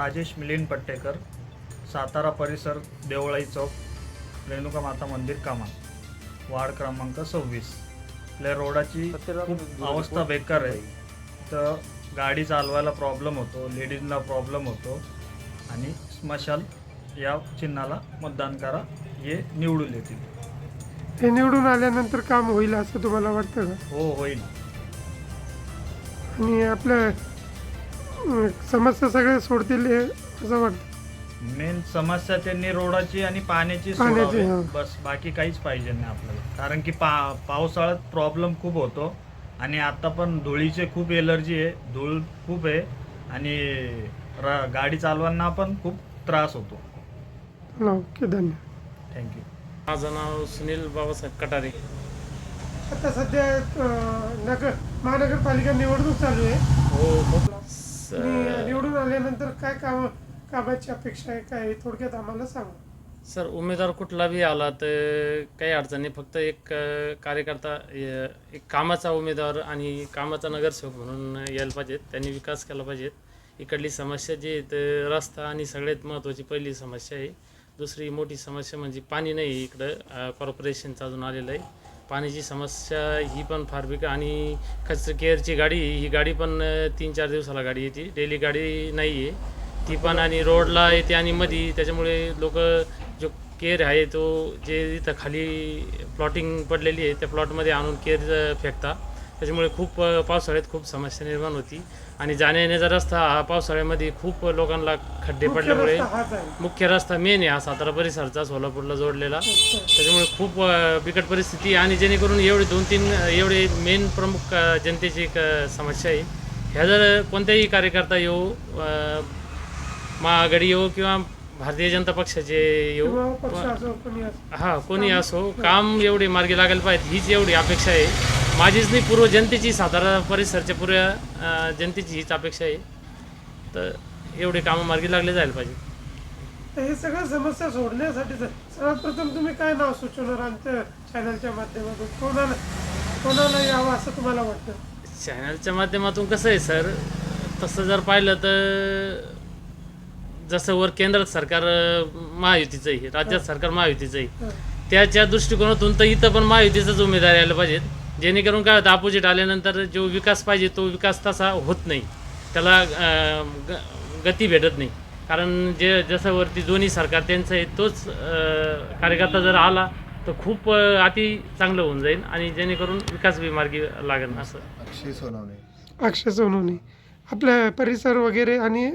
राजेश मिलिंद पट्टेकर, सातारा परिसर, देवळाई चौक, रेणुका माता मंदिर कामा, वार्ड क्रमांक 26. आपल्या रोडाची खूप अवस्था बेकार आहे. तर गाडी चालवायला प्रॉब्लेम होतो, लेडीजला प्रॉब्लेम होतो. आणि स्मशाल या चिन्हाला मतदान करा, हे निवडून येतील. हे निवडून आल्यानंतर काम होईल असं तुम्हाला वाटतं का? हो, होईल. आणि आपल्या समस्या सगळ्या सोडतील हे असं वाटतं? मेन समस्या त्यांनी रोडाची आणि पाण्याची पाण्याची, सोडावी. हां. बस बाकी काहीच पाहिजे नाही आपल्याला. कारण की पावसाळ्यात प्रॉब्लेम खूप होतो आणि आता पण धुळीचे खूप एलर्जी आहे, धूळ खूप आहे आणि गाडी चालवांना पण खूप त्रास होतो. ओके, धन्यवाद. थँक्यू. माझं नाव सुनील बाबासाहेब कटारे. आता सध्या महानगरपालिका निवडणूक चालू आहे. हो. आणि निवडून आल्यानंतर काय कामाची अपेक्षा आहे, काय थोडक्यात आम्हाला सांगा. सर, उमेदवार कुठला बी आला तर काही अडचणी, फक्त एक कार्यकर्ता, एक कामाचा उमेदवार आणि कामाचा नगरसेवक म्हणून यायला पाहिजेत. त्यांनी विकास केला पाहिजेत. इकडली समस्या जी आहे तर रस्ता आणि सगळ्यात महत्त्वाची पहिली समस्या आहे. दुसरी मोठी समस्या म्हणजे पाणी नाही इकडं. कॉर्पोरेशनचं अजून आलेलं आहे. पाण्याची समस्या ही पण फार बिकट. आणि कचरा केअरची गाडी, ही गाडी पण 3-4 दिवसाला गाडी येते, डेली गाडी नाही आहे ती पण. आणि रोडला येते आणि मध्ये, त्याच्यामुळे लोक जो केअर आहे तो जे इथं खाली प्लॉटिंग पडलेली आहे त्या प्लॉटमध्ये आणून केअर फेकता. त्याच्यामुळे खूप पावसाळ्यात खूप समस्या निर्माण होती. आणि जाण्या येण्याचा रस्ता हा पावसाळ्यामध्ये खूप लोकांना खड्डे पडल्यामुळे, मुख्य रस्ता मेन आहे हा सातारा परिसरचा, सोलापूरला जोडलेला. त्याच्यामुळे खूप बिकट परिस्थिती. आणि जेणेकरून एवढे 2-3 एवढे मेन प्रमुख जनतेची एक समस्या आहे. ह्या जर कोणत्याही कार्यकर्ता येऊ, महाआघाडी येऊ किंवा भारतीय जनता पक्षाचे येऊ, हां कोणी असो, काम एवढे मार्गी लागायला पाहिजे, हीच एवढी अपेक्षा आहे. माझीच नाही, पूर्व जनतेची, सातारा परिसरच्या पुऱ्या जनतेची हीच अपेक्षा आहे. तर एवढे कामं मार्गी लागले जायला पाहिजे. तर हे सगळ्या समस्या सोडण्यासाठी सर्वात प्रथम तुम्ही काय नाव सुचवणार आमच्या चॅनलच्या माध्यमातून? कोणाला यावं असं तुम्हाला वाटतं? चॅनलच्या माध्यमातून कसं आहे सर, तसं जर पाहिलं तर जसं वर केंद्र सरकार महायुतीचं आहे, राज्यात सरकार महायुतीचं आहे, त्याच्या दृष्टिकोनातून तर इथं पण महायुतीचाच उमेदवार यायला पाहिजेत. जेणेकरून काय होतं, अपोजिट आल्यानंतर जो विकास पाहिजे तो विकास तसा होत नाही, त्याला गती भेटत नाही. कारण जसं वरती दोन्ही सरकार त्यांचं आहे, तोच कार्यकर्ता जर आला तर खूप अति चांगलं होऊन जाईल आणि जेणेकरून विकास बी मार्गी लागेल. असं अक्षय सोनवणे, आपल्या परिसर वगैरे आणि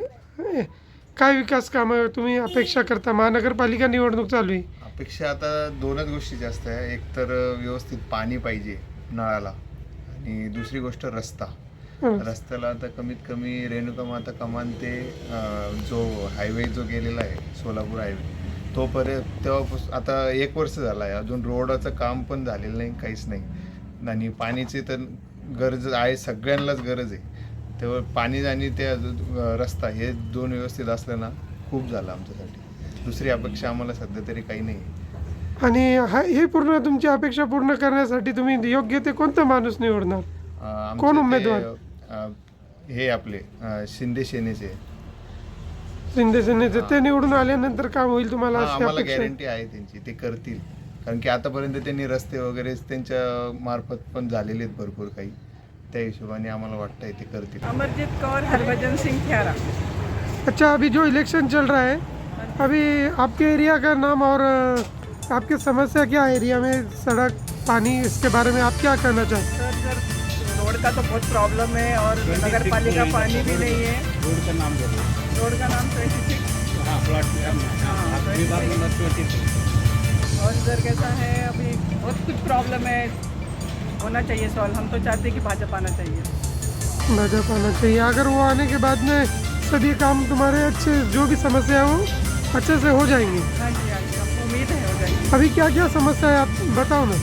काय विकास कामं तुम्ही अपेक्षा करता? महानगरपालिका निवडणूक चालू आहे. अपेक्षा आता 2च गोष्टी जास्त आहे. एक तर व्यवस्थित पाणी पाहिजे नळाला, आणि दुसरी गोष्ट रस्ता. रस्त्याला आता कमीत कमी रेणुका माता कमान ते जो हायवे जो गेलेला आहे, सोलापूर हायवे, तोपर्यंत तेव्हापासून आता 1 वर्ष झालं आहे, अजून रोडाचं काम पण झालेलं नाही, काहीच नाही. आणि पाण्याची तर गरज आहे, सगळ्यांनाच गरज आहे. तेव्हा पाणी आणि ते रस्ता हे 2 व्यवस्थित असलं ना खूप झालं आमच्यासाठी. दुसरी अपेक्षा आम्हाला सध्या तरी काही नाही. आणि हे पूर्ण तुमची अपेक्षा पूर्ण करण्यासाठी तुम्ही योग्य ते कोणता माणूस निवडणार? कोण उमेदवार? हे आपले शिंदे सेनेचे ते निवडून आल्यानंतर काम होईल तुम्हाला? आम्हाला गॅरंटी आहे त्यांची, ते करतील. कारण की आतापर्यंत त्यांनी रस्ते वगैरे त्यांच्या मार्फत पण झालेले आहेत भरपूर काही, त्या हिशोबाने आम्हाला वाटतंय ते करतील. अमरजीत कौर, हरभजन सिंह खैरा. अच्छा, अभी जो इलेक्शन चल रहा है, अभी आपके एरिया का नाम और आपकी समस्या क्या है एरिया में, सड़क, पानी, इसके बारे में आप क्या कहना चाहते हैं? सर, रोड का तो बहुत प्रॉब्लम है और नगर पालिका पानी भी नहीं है. रोड का नाम 26. और इधर कैसा है, अभी बहुत कुछ प्रॉब्लम है, होना चाहिए सॉल्व. हम तो चाहते हैं कि भाजपा आना चाहिए. भाजपा आना चाहिए. अगर वो आने के बाद में सभी काम तुम्हारे अच्छे, जो भी समस्या हो अच्छे से हो जाएंगी? हाँ जी, हमको उम्मीद है हो जाएगी. अभी क्या क्या समस्या है आप बताओ ना.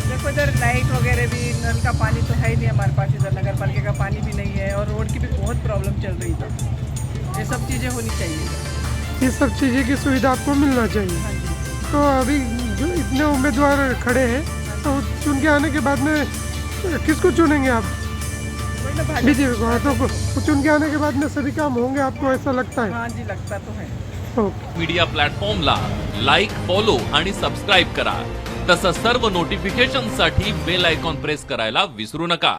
देखो, इधर लाइट वगैरह भी, नल का पानी तो है ही नहीं हमारे पास, इधर नगर पालिका का पानी भी नहीं है और रोड की भी बहुत प्रॉब्लम चल रही है. ये सब चीज़ें होनी चाहिए. ये सब चीज़ें की सुविधा आपको मिलना चाहिए. हाँ जी. तो अभी जो इतने उम्मीदवार खड़े हैं, तो चुन के आने के बाद में किसको चुनेंगे आप? वही वही ना भाजपा। बीजेपी को, हाँ, तो चुन के आने के बाद में सभी काम होंगे, आपको ऐसा लगता है? हाँ जी, लगता तो है। ओके. मीडिया प्लॅटफॉर्मला लाईक, फॉलो आणि सबस्क्राईब करा. तसंच सर्व नोटिफिकेशनसाठी बेल आयकॉन प्रेस करायला विसरू नका.